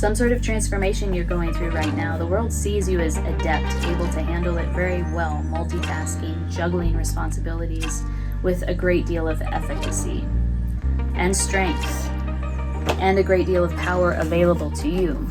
some sort of transformation you're going through right now. The world sees you as adept, able to handle it very well, multitasking, juggling responsibilities with a great deal of efficacy and strength and a great deal of power available to you.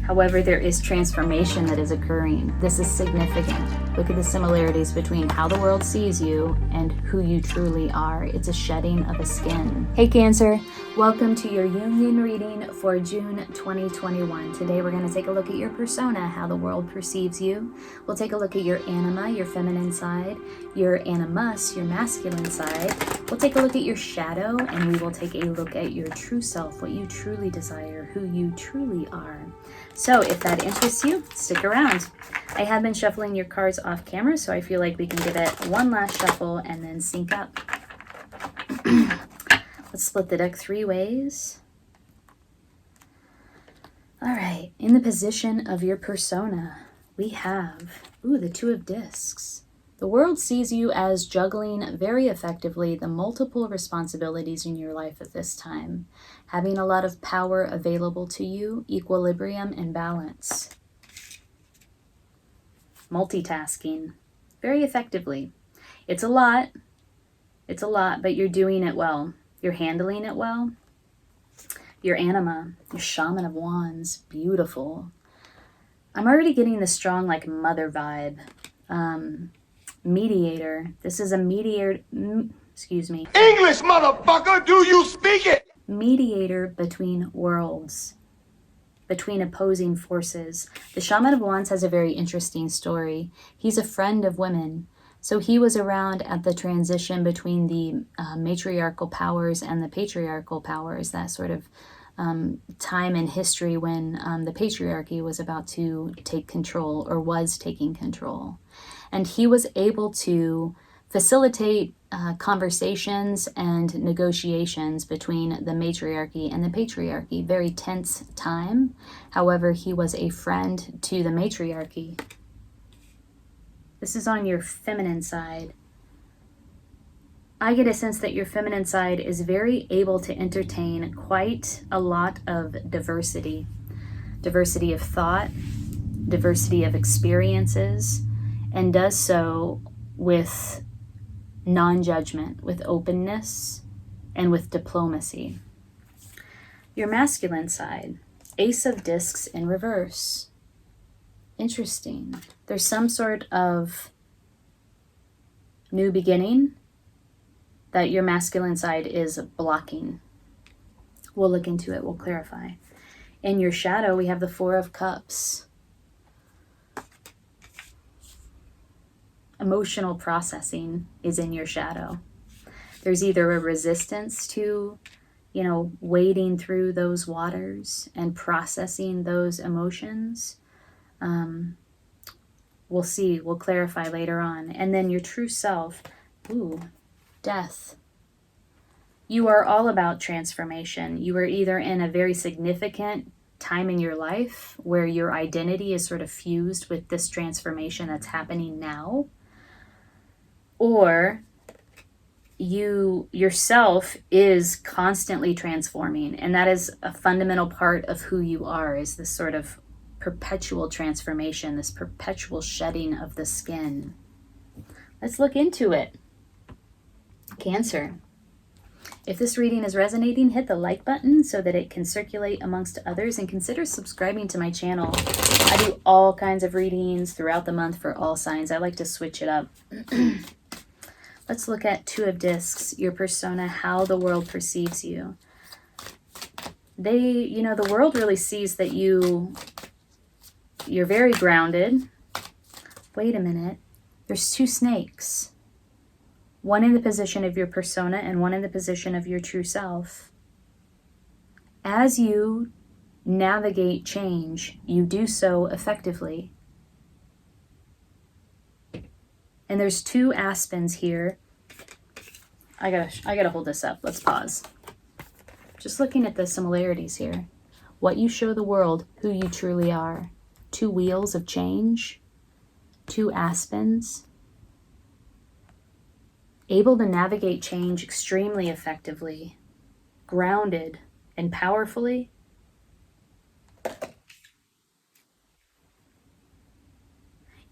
However, there is transformation that is occurring. This is significant. Look at the similarities between how the world sees you and who you truly are. It's a shedding of a skin. Hey Cancer, welcome to your Jungian reading for June 2021. Today we're going to take a look at your persona, how the world perceives you. We'll take a look at your anima, your feminine side, your animus, your masculine side. We'll take a look at your shadow, and we will take a look at your true self, what you truly desire, who you truly are. So if that interests you, stick around. I have been shuffling your cards off camera, so I feel like we can give it one last shuffle and then sync up. Let's split the deck 3 ways. All right, in the position of your persona, we have, the 2 of discs. The world sees you as juggling very effectively the multiple responsibilities in your life at this time, having a lot of power available to you, equilibrium and balance. Multitasking very effectively. It's a lot, but you're doing it well. You're handling it well. Your anima, your shaman of wands, beautiful. I'm already getting the strong like mother vibe. Mediator. This is a mediator, excuse me. English, motherfucker, do you speak it? Mediator between worlds, between opposing forces. The Shaman of Wands has a very interesting story. He's a friend of women. So he was around at the transition between the matriarchal powers and the patriarchal powers, that sort of time in history when the patriarchy was about to take control or was taking control. And he was able to facilitate conversations and negotiations between the matriarchy and the patriarchy. Very tense time. However, he was a friend to the matriarchy. This is on your feminine side. I get a sense that your feminine side is very able to entertain quite a lot of diversity. Diversity of thought, diversity of experiences, and does so with non-judgment, with openness, and with diplomacy. Your masculine side, Ace of Discs in reverse. Interesting. There's some sort of new beginning that your masculine side is blocking. We'll look into it, we'll clarify. In your shadow, we have the 4 of Cups. Emotional processing is in your shadow. There's either a resistance to, wading through those waters and processing those emotions. We'll see, we'll clarify later on. And then your true self, Death. You are all about transformation. You are either in a very significant time in your life where your identity is sort of fused with this transformation that's happening now, or you yourself is constantly transforming, and that is a fundamental part of who you are, is this sort of perpetual transformation, this perpetual shedding of the skin. Let's look into it. Cancer. If this reading is resonating, hit the like button so that it can circulate amongst others, and consider subscribing to my channel. I do all kinds of readings throughout the month for all signs. I like to switch it up. Let's look at 2 of Discs, your persona, how the world perceives you. The world really sees that you're very grounded. Wait a minute. There's 2 snakes. One in the position of your persona and one in the position of your true self. As you navigate change, you do so effectively. And there's 2 aspens here. I gotta hold this up. Let's pause. Just looking at the similarities here. What you show the world, who you truly are. 2 wheels of change. 2 aspens. Able to navigate change extremely effectively. Grounded and powerfully.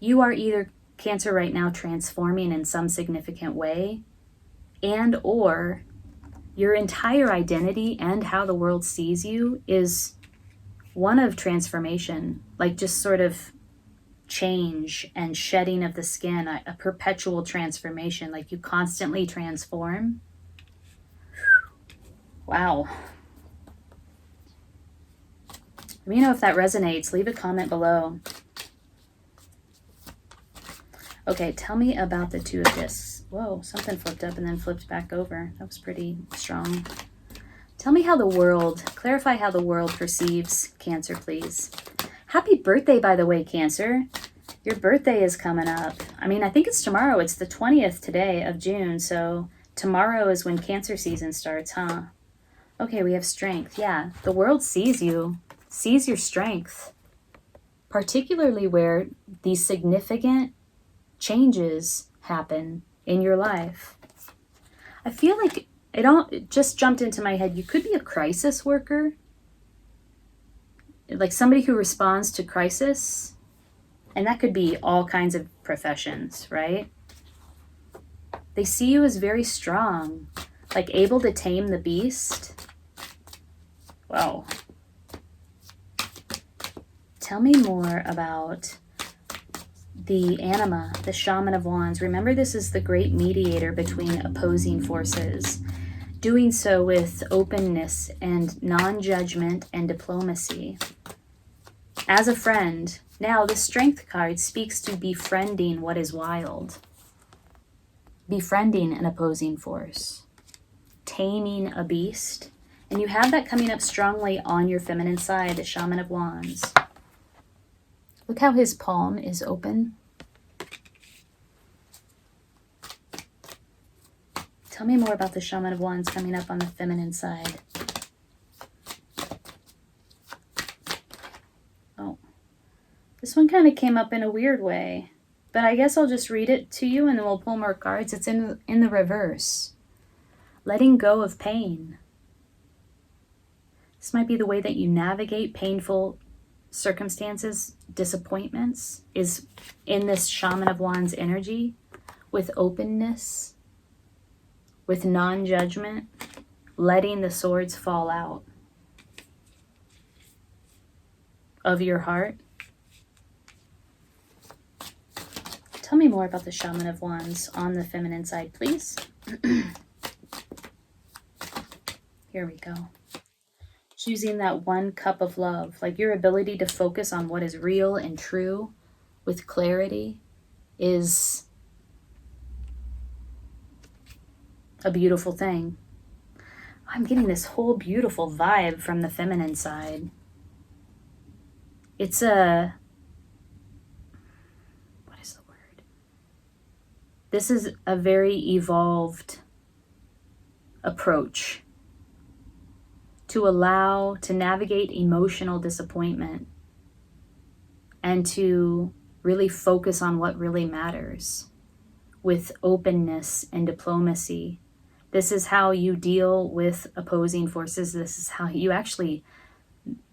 You are either, Cancer, right now transforming in some significant way, and or your entire identity and how the world sees you is one of transformation, like just sort of change and shedding of the skin, a perpetual transformation, like you constantly transform. Wow. Let me know if that resonates. Leave a comment below. Okay, tell me about the Two of Discs. Whoa, something flipped up and then flipped back over. That was pretty strong. Tell me how the world, clarify how the world perceives Cancer, please. Happy birthday, by the way, Cancer. Your birthday is coming up. I mean, I think it's tomorrow. It's the 20th today of June, so tomorrow is when Cancer season starts, huh? Okay, we have strength. Yeah, the world sees you, sees your strength, particularly where these significant changes happen in your life. I feel like it just jumped into my head. You could be a crisis worker, like somebody who responds to crisis, and that could be all kinds of professions, right? They see you as very strong, like able to tame the beast. Wow. Tell me more about the anima, the shaman of wands. Remember, this is the great mediator between opposing forces, doing so with openness and non-judgment and diplomacy. As a friend, now the strength card speaks to befriending what is wild, befriending an opposing force, taming a beast, and you have that coming up strongly on your feminine side, the shaman of wands. Look how his palm is open. Tell me more about the shaman of wands coming up on the feminine side. Oh, this one kind of came up in a weird way, but I guess I'll just read it to you and then we'll pull more cards. It's in the reverse. Letting go of pain. This might be the way that you navigate painful circumstances, disappointments, is in this shaman of wands energy, with openness, with non-judgment, letting the swords fall out of your heart. Tell me more about the shaman of wands on the feminine side, please. Here we go. Choosing that one cup of love, like your ability to focus on what is real and true with clarity is a beautiful thing. I'm getting this whole beautiful vibe from the feminine side. It's what is the word? This is a very evolved approach to navigate emotional disappointment and to really focus on what really matters with openness and diplomacy. This is how you deal with opposing forces. This is how you actually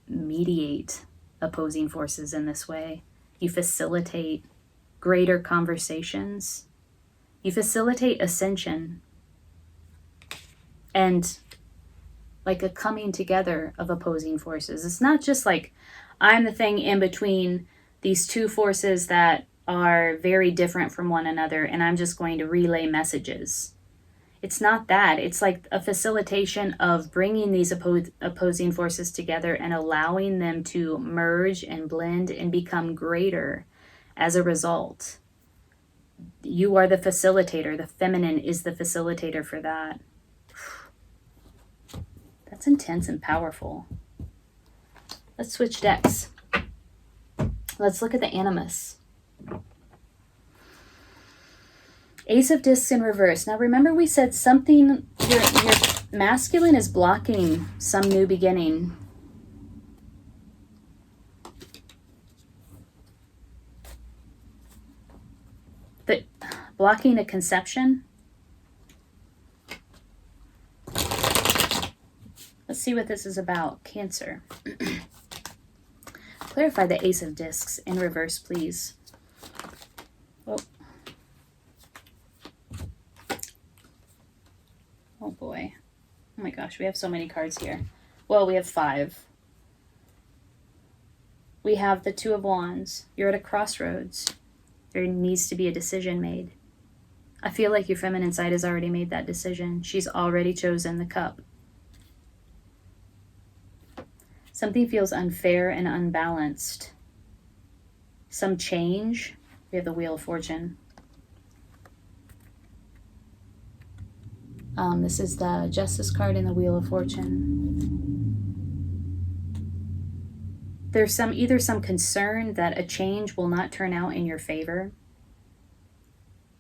mediate opposing forces in this way. You facilitate greater conversations. You facilitate ascension and like a coming together of opposing forces. It's not just like I'm the thing in between these two forces that are very different from one another and I'm just going to relay messages. It's not that. It's like a facilitation of bringing these opposing forces together and allowing them to merge and blend and become greater as a result. You are the facilitator. The feminine is the facilitator for that. That's intense and powerful. Let's switch decks. Let's look at the animus. Ace of Discs in reverse. Now remember we said something, your masculine is blocking some new beginning. But blocking a conception. Let's see what this is about. Cancer. Clarify the Ace of Discs in reverse, please. Oh. Oh boy. Oh my gosh, we have so many cards here. Well, we have 5. We have the Two of Wands. You're at a crossroads. There needs to be a decision made. I feel like your feminine side has already made that decision. She's already chosen the cup. Something feels unfair and unbalanced. Some change. We have the Wheel of Fortune. This is the Justice card in the Wheel of Fortune. There's either some concern that a change will not turn out in your favor.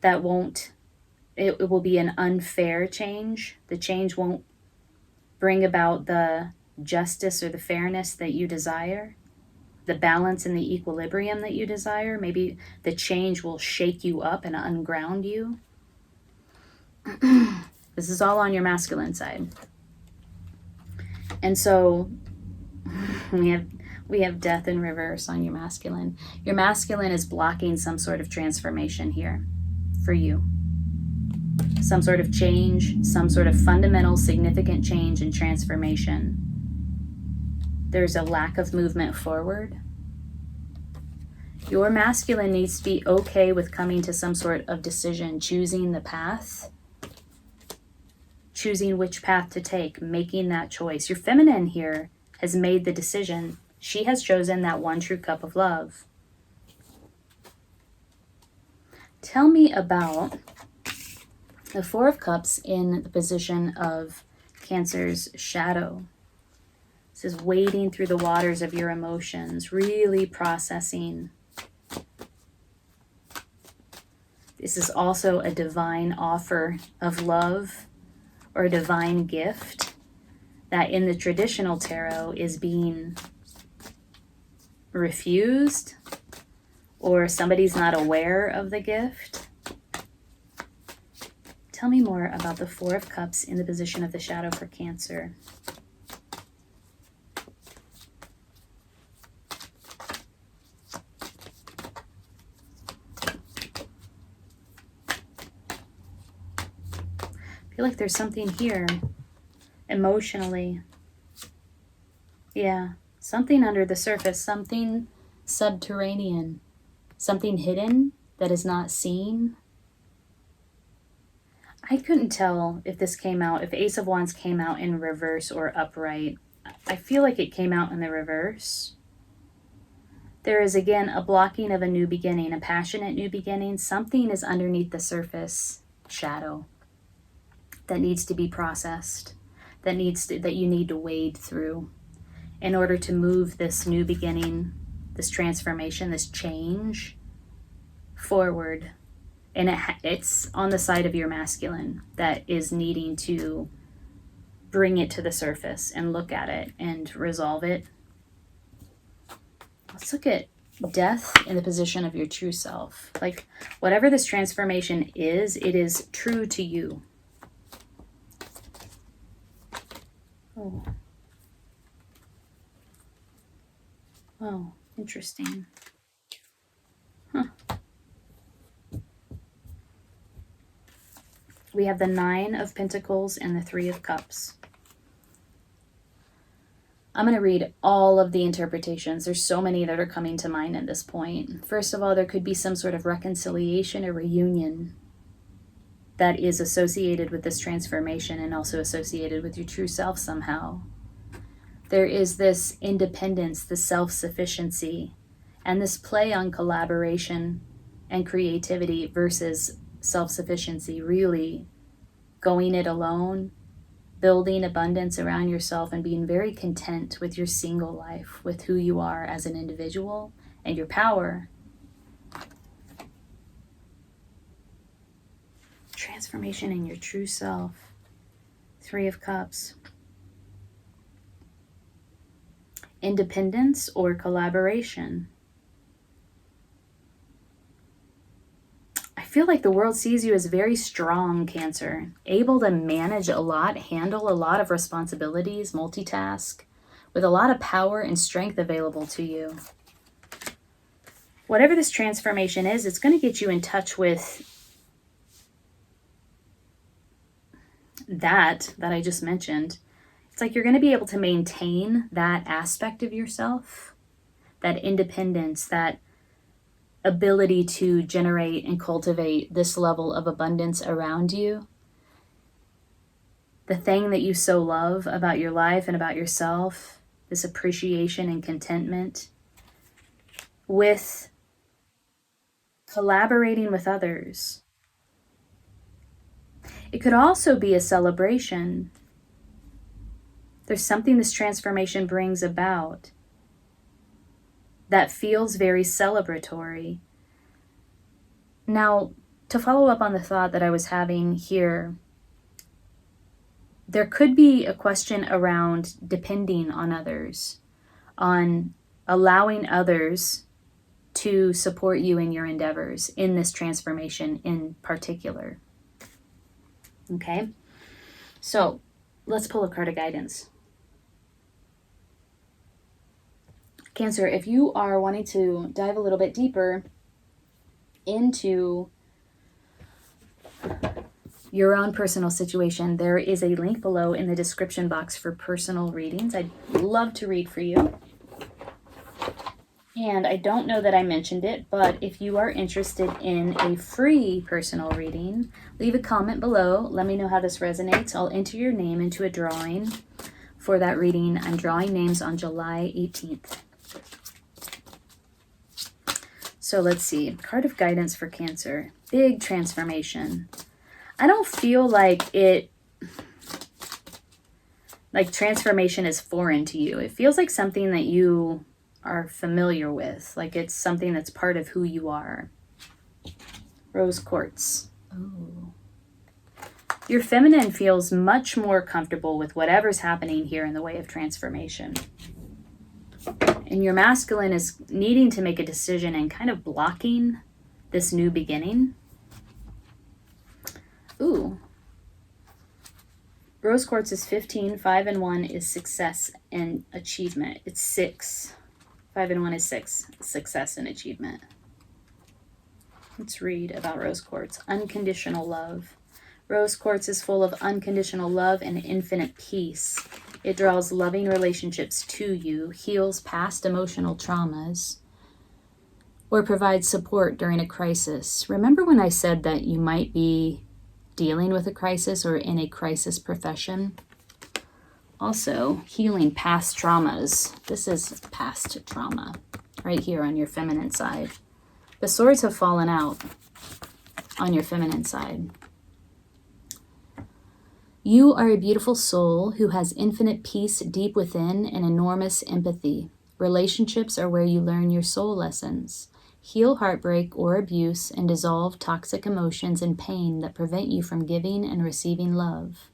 That it will be an unfair change. The change won't bring about the justice or the fairness that you desire, the balance and the equilibrium that you desire. Maybe the change will shake you up and unground you. This is all on your masculine side. And so we have death in reverse on your masculine. Your masculine is blocking some sort of transformation here for you. Some sort of change, some sort of fundamental, significant change and transformation. There's a lack of movement forward. Your masculine needs to be okay with coming to some sort of decision, choosing the path, choosing which path to take, making that choice. Your feminine here has made the decision. She has chosen that one true cup of love. Tell me about the Four of Cups in the position of Cancer's shadow. This is wading through the waters of your emotions, really processing. This is also a divine offer of love or a divine gift that in the traditional tarot is being refused, or somebody's not aware of the gift. Tell me more about the Four of Cups in the position of the shadow for Cancer. I feel like there's something here emotionally. Yeah, something under the surface, something subterranean, something hidden that is not seen. I couldn't tell if this came out, if Ace of Wands came out in reverse or upright. I feel like it came out in the reverse. There is again a blocking of a new beginning, a passionate new beginning. Something is underneath the surface shadow that needs to be processed, that you need to wade through in order to move this new beginning, this transformation, this change forward. And it's on the side of your masculine that is needing to bring it to the surface and look at it and resolve it. Let's look at death in the position of your true self. Like, whatever this transformation is, it is true to you. Oh. Oh, interesting. Huh. We have the Nine of Pentacles and the Three of Cups. I'm going to read all of the interpretations. There's so many that are coming to mind at this point. First of all, there could be some sort of reconciliation or reunion that is associated with this transformation and also associated with your true self somehow. There is this independence, this self-sufficiency, and this play on collaboration and creativity versus self-sufficiency, really going it alone, building abundance around yourself and being very content with your single life, with who you are as an individual and your power. Transformation in your true self. Three of Cups. Independence or collaboration. I feel like the world sees you as very strong, Cancer, able to manage a lot, handle a lot of responsibilities, multitask, with a lot of power and strength available to you. whatever this transformation is, it's going to get you in touch with that I just mentioned. It's like you're going to be able to maintain that aspect of yourself, that independence, that ability to generate and cultivate this level of abundance around you. The thing that you so love about your life and about yourself, this appreciation and contentment with collaborating with others. It could also be a celebration. There's something this transformation brings about that feels very celebratory. Now, to follow up on the thought that I was having here, there could be a question around depending on others, on allowing others to support you in your endeavors in this transformation in particular. Okay, so let's pull a card of guidance. Cancer, if you are wanting to dive a little bit deeper into your own personal situation, there is a link below in the description box for personal readings. I'd love to read for you. And I don't know that I mentioned it, but if you are interested in a free personal reading, leave a comment below. Let me know how this resonates. I'll enter your name into a drawing for that reading. I'm drawing names on July 18th. So let's see. Card of guidance for Cancer. Big transformation. I don't feel like transformation is foreign to you. It feels like something that you are familiar with, like it's something that's part of who you are. Rose quartz. Oh. Your feminine feels much more comfortable with whatever's happening here in the way of transformation. And your masculine is needing to make a decision and kind of blocking this new beginning. Ooh. Rose quartz is 15. 5 and 1 is success and achievement. It's 6. 5 and 1 is 6. Success and achievement. Let's read about rose quartz. Unconditional love. Rose quartz is full of unconditional love and infinite peace. It draws loving relationships to you, heals past emotional traumas, or provides support during a crisis. Remember when I said that you might be dealing with a crisis or in a crisis profession? Also, healing past traumas. This is past trauma right here on your feminine side. The swords have fallen out on your feminine side. You are a beautiful soul who has infinite peace deep within and enormous empathy. Relationships are where you learn your soul lessons. Heal heartbreak or abuse and dissolve toxic emotions and pain that prevent you from giving and receiving love.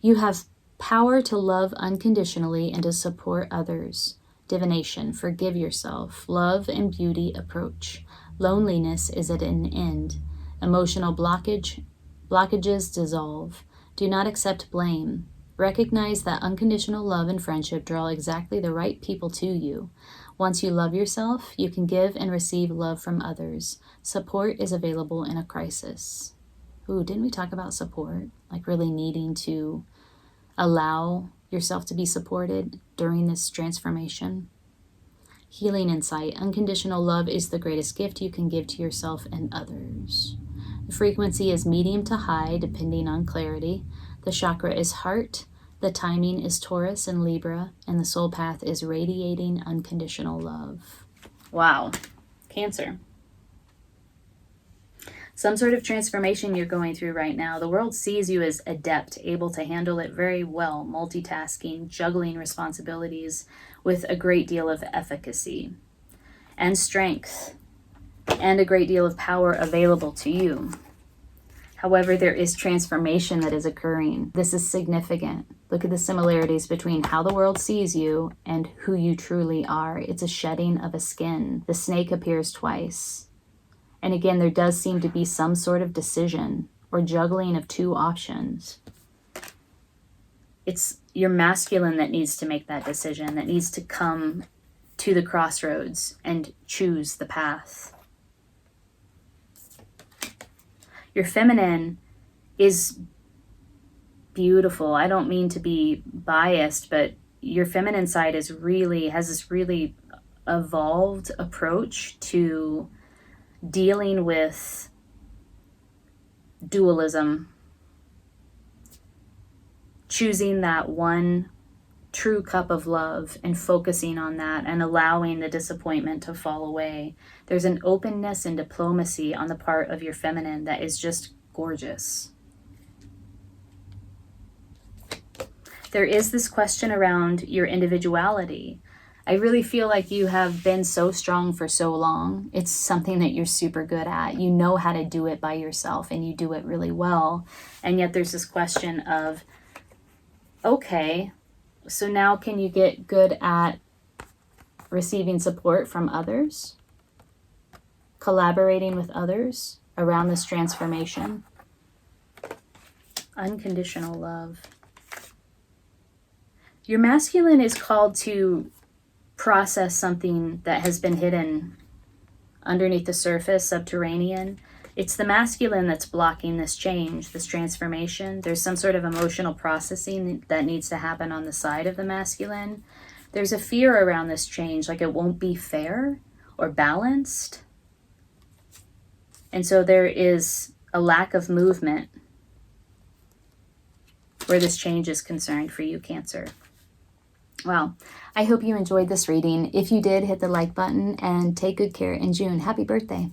You have power to love unconditionally and to support others. Divination, forgive yourself. Love and beauty approach. Loneliness is at an end. Emotional blockages dissolve. Do not accept blame. Recognize that unconditional love and friendship draw exactly the right people to you. Once you love yourself, you can give and receive love from others. Support is available in a crisis. Ooh, didn't we talk about support? Like really needing to allow yourself to be supported during this transformation. Healing insight. Unconditional love is the greatest gift you can give to yourself and others. The frequency is medium to high, depending on clarity. The chakra is heart. The timing is Taurus and Libra. And the soul path is radiating unconditional love. Wow. Cancer. Some sort of transformation you're going through right now. The world sees you as adept, able to handle it very well, multitasking, juggling responsibilities with a great deal of efficacy and strength and a great deal of power available to you. However, there is transformation that is occurring. This is significant. Look at the similarities between how the world sees you and who you truly are. It's a shedding of a skin. The snake appears twice. And again, there does seem to be some sort of decision or juggling of two options. It's your masculine that needs to make that decision, that needs to come to the crossroads and choose the path. Your feminine is beautiful. I don't mean to be biased, but your feminine side has this really evolved approach to dealing with dualism, choosing that one true cup of love and focusing on that and allowing the disappointment to fall away. There's an openness and diplomacy on the part of your feminine that is just gorgeous. There is this question around your individuality. I really feel like you have been so strong for so long. It's something that you're super good at. You know how to do it by yourself and you do it really well. And yet there's this question of, okay, so now can you get good at receiving support from others? Collaborating with others around this transformation? Unconditional love. Your masculine is called to process something that has been hidden underneath the surface, subterranean. It's the masculine that's blocking this change, this transformation. There's some sort of emotional processing that needs to happen on the side of the masculine. There's a fear around this change, like it won't be fair or balanced. And so there is a lack of movement where this change is concerned for you, Cancer. Well, I hope you enjoyed this reading. If you did, hit the like button and take good care in June. Happy birthday.